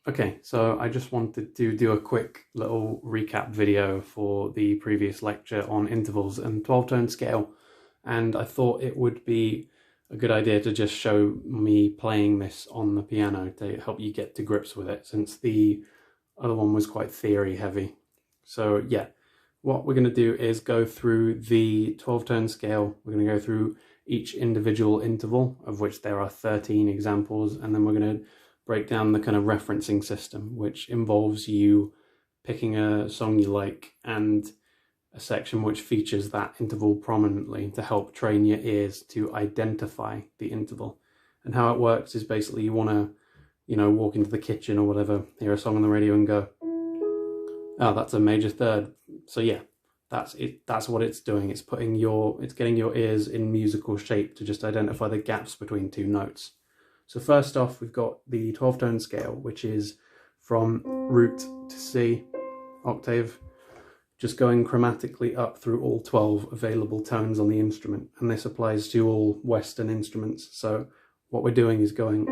Okay, so I just wanted to do a quick little recap video for the previous lecture on intervals and 12-tone scale, and I thought it would be a good idea to just show me playing this on the piano to help you get to grips with it, since the other one was quite theory heavy. So yeah, what we're going to do is go through the 12-tone scale. We're going to go through each individual interval, of which there are 13 examples, and then we're going to break down the kind of referencing system, which involves you picking a song you like and a section which features that interval prominently to help train your ears to identify the interval. And how it works is basically you want to, walk into the kitchen or whatever, hear a song on the radio and go, oh, that's a major third. So yeah, that's it. That's what it's doing. It's getting your ears in musical shape to just identify the gaps between two notes. So first off, we've got the 12-tone scale, which is from root to C, octave, just going chromatically up through all 12 available tones on the instrument. And this applies to all Western instruments. So what we're doing is going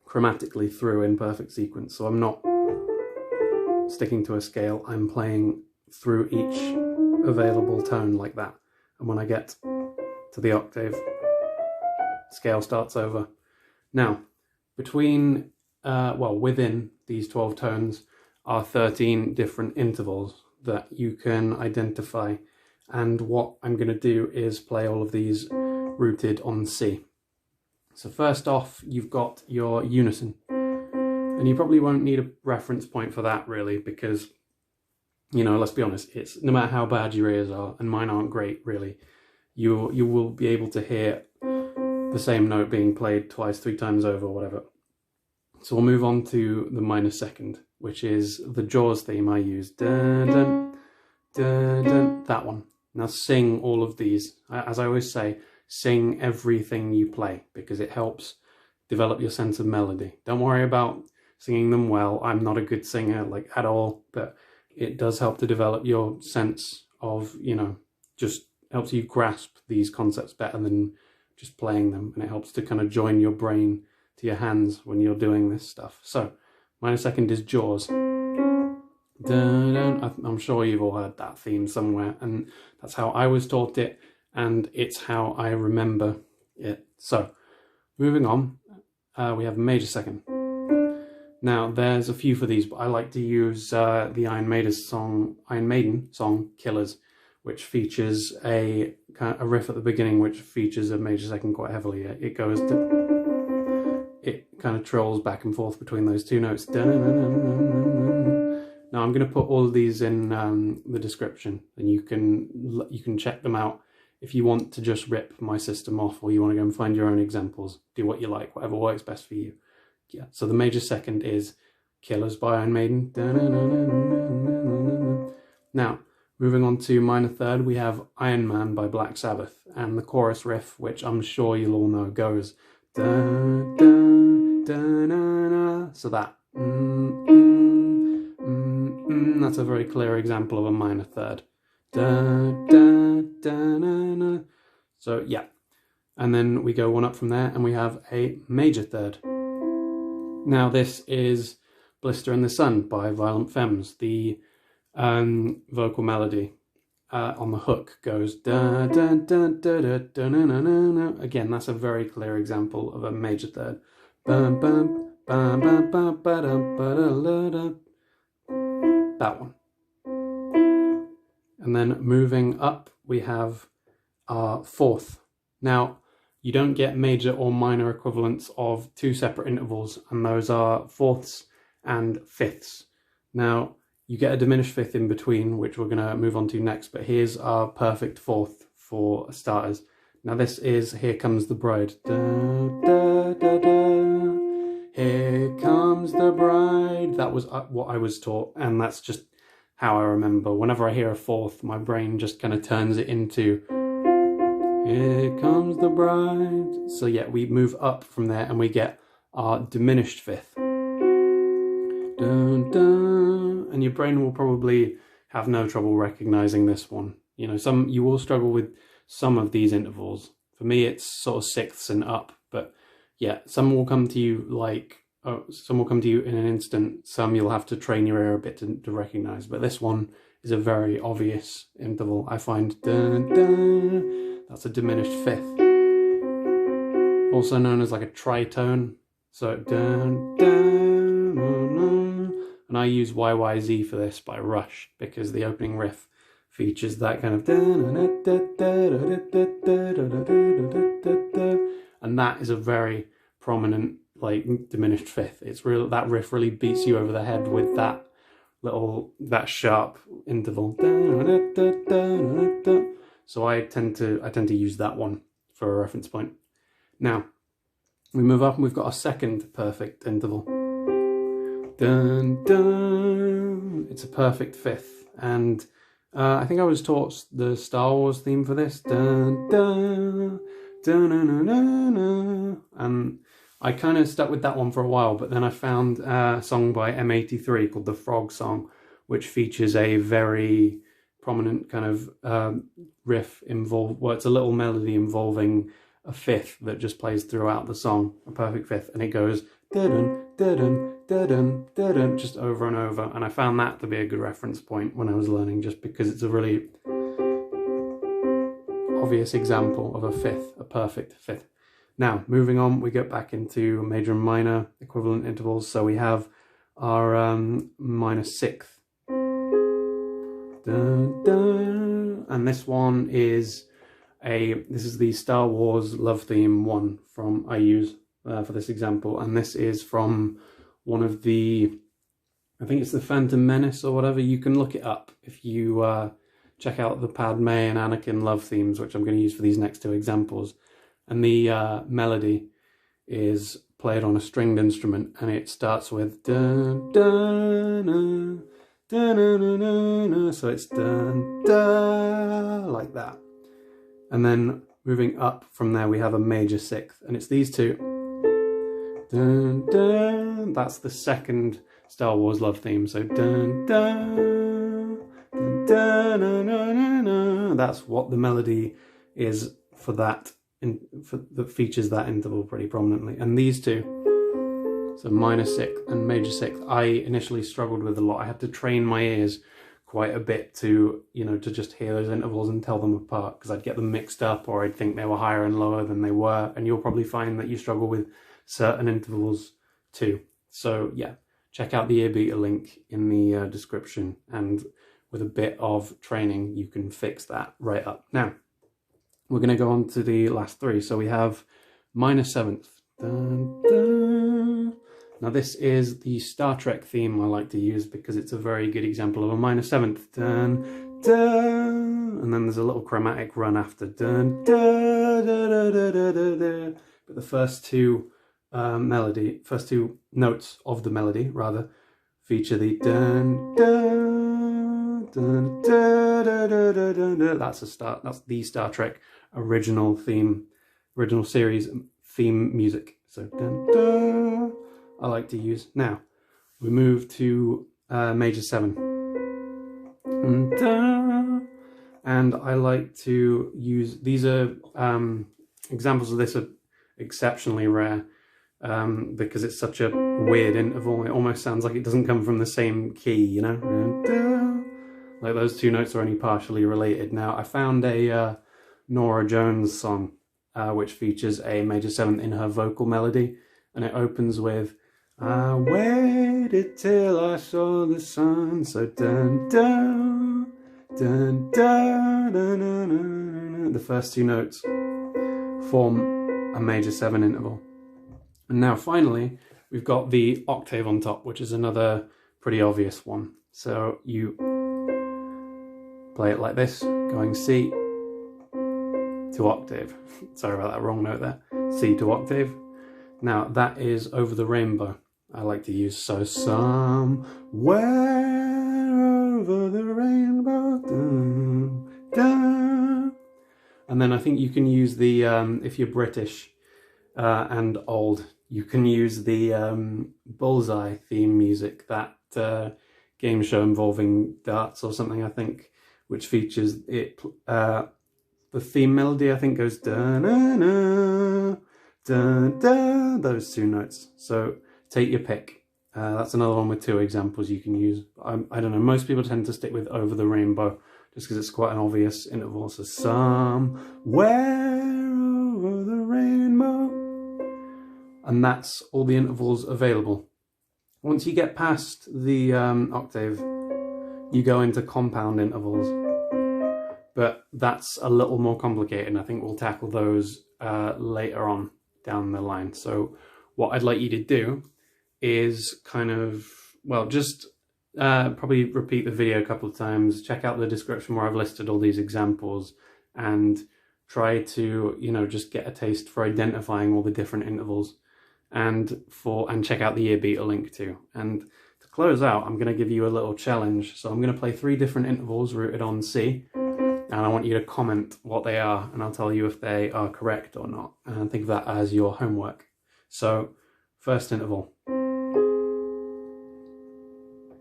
chromatically through in perfect sequence. So I'm not sticking to a scale, I'm playing through each available tone like that. And when I get to the octave, scale starts over. Now, within these 12 tones are 13 different intervals that you can identify. And what I'm going to do is play all of these rooted on C. So first off, you've got your unison. And you probably won't need a reference point for that really, because, let's be honest, it's no matter how bad your ears are, and mine aren't great really, you will be able to hear the same note being played twice, 3 times over, whatever. So we'll move on to the minor second, which is the Jaws theme I use. Dun, dun, dun, dun, that one. Now sing all of these. As I always say, sing everything you play, because it helps develop your sense of melody. Don't worry about singing them well. I'm not a good singer, at all, but it does help to develop your sense of, just helps you grasp these concepts better than just playing them, and it helps to kind of join your brain to your hands when you're doing this stuff. So minor second is Jaws. Dun, dun. I'm sure you've all heard that theme somewhere, and that's how I was taught it, and it's how I remember it. So moving on, we have major second. Now there's a few for these, but I like to use the Iron Maiden song Killers, which features a riff at the beginning, which features a major second quite heavily. It kind of trolls back and forth between those two notes. Now I'm going to put all of these in the description, and you can check them out if you want to just rip my system off, or you want to go and find your own examples. Do what you like, whatever works best for you. Yeah. So the major second is Killers by Iron Maiden. Now, moving on to minor third, we have Iron Man by Black Sabbath, and the chorus riff, which I'm sure you'll all know, goes da, da, da, na, na. So that that's a very clear example of a minor third. Da, da, da, na, na. So yeah, and then we go one up from there, and we have a major third. Now this is Blister in the Sun by Violent Femmes. The vocal melody on the hook goes da da da da da da na na na. Again, that's a very clear example of a major third. Bum bum bum bum bum ba dum ba da la da. That one. And then moving up, we have our fourth. Now, you don't get major or minor equivalents of 2 separate intervals, and those are fourths and fifths. Now, you get a diminished fifth in between, which we're going to move on to next, but here's our perfect fourth for starters. Now this is Here Comes the Bride. Da, da, da, da. Here comes the bride. That was what I was taught, and that's just how I remember. Whenever I hear a fourth, my brain just kind of turns it into Here Comes the Bride. So yeah, we move up from there and we get our diminished fifth. Dun, dun. And your brain will probably have no trouble recognizing this one. You will struggle with some of these intervals. For me, it's sort of sixths and up, but yeah, some will come to you like, some will come to you in an instant, some you'll have to train your ear a bit to recognize, but this one is a very obvious interval. I find dun, dun, that's a diminished fifth, also known as like a tritone. So dun, dun, dun, dun. And I use YYZ for this by Rush, because the opening riff features that kind of and that is a very prominent like diminished fifth. It's real, that riff really beats you over the head with that sharp interval. So I tend to use that one for a reference point. Now we move up and we've got a second perfect interval. Dun, dun. It's a perfect fifth, and I think I was taught the Star Wars theme for this. Dun, dun, dun, dun, dun, dun, dun. And I kind of stuck with that one for a while, but then I found a song by M83 called The Frog Song, which features a very prominent kind of riff involved, well, it's a little melody involving a fifth that just plays throughout the song, a perfect fifth, and it goes da-dun, da-dun, da-dun, da-dun, just over and over. And I found that to be a good reference point when I was learning, just because it's a really obvious example of a fifth, a perfect fifth. Now, moving on, we get back into major and minor equivalent intervals. So we have our minor sixth. Dun, dun. And this one is this is the Star Wars love theme one from I use for this example. And this is from one of the, I think it's the Phantom Menace or whatever. You can look it up if you check out the Padme and Anakin love themes, which I'm going to use for these next two examples. And the melody is played on a stringed instrument, and it starts with dun, dun, dun, dun, dun, dun, dun, dun. So it's dun, dun, like that. And then moving up from there, we have a major sixth, and it's these two. Dun, dun. That's the second Star Wars love theme. So dun, dun, dun, dun, dun, dun, dun. That's what the melody is for that. That features that interval pretty prominently. And these two, so minor sixth and major sixth, I initially struggled with a lot. I had to train my ears quite a bit to, to just hear those intervals and tell them apart, because I'd get them mixed up, or I'd think they were higher and lower than they were. And you'll probably find that you struggle with certain intervals too. So yeah, check out the ear beater link in the description, and with a bit of training you can fix that right up. Now we're going to go on to the last three. So we have minor seventh. Dun, dun. Now this is the Star Trek theme I like to use, because it's a very good example of a minor seventh. Dun, dun. And then there's a little chromatic run after. Dun, dun, dun, dun, dun, dun, dun, dun. But the first two notes of the melody rather feature the dun, dun, dun, dun, dun, dun, dun, dun, dun. That's the Star Trek original series theme music. So dun, dun, I like to use. Now we move to major seven. Dun, dun, and I like to use, these are examples of this are exceptionally rare, because it's such a weird interval. It almost sounds like it doesn't come from the same key, Dun, dun. Like those two notes are only partially related. Now I found a Nora Jones song which features a major seventh in her vocal melody, and it opens with I waited till I saw the sun. So dun dun dun dun dun dun, dun. The first two notes form a major seven interval. And now finally we've got the octave on top, which is another pretty obvious one. So you play it like this, going C to octave. Sorry about that wrong note there. C to octave. Now that is Over the Rainbow. I like to use so somewhere over the rainbow. Dun, dun. And then I think you can use the, if you're British and old, you can use the Bullseye theme music, that game show involving darts or something, I think, which features it. The theme melody, I think, goes da-na-na, da, da, those two notes. So take your pick. That's another one with two examples you can use. I don't know, most people tend to stick with Over the Rainbow just because it's quite an obvious interval. So somewhere over the rainbow. And that's all the intervals available. Once you get past the octave, you go into compound intervals. But that's a little more complicated, and I think we'll tackle those later on down the line. So what I'd like you to do is kind of, well, just probably repeat the video a couple of times, check out the description where I've listed all these examples, and try to, you know, just get a taste for identifying all the different intervals, and check out the year beater link too. And to close out, I'm going to give you a little challenge. So I'm going to play 3 different intervals rooted on C, and I want you to comment what they are, and I'll tell you if they are correct or not. And think of that as your homework. So, first interval.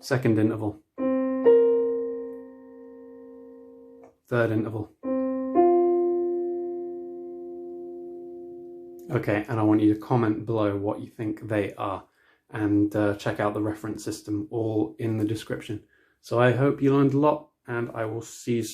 Second interval. Third interval. Okay, and I want you to comment below what you think they are, and check out the reference system, all in the description. So I hope you learned a lot, and I will see you soon.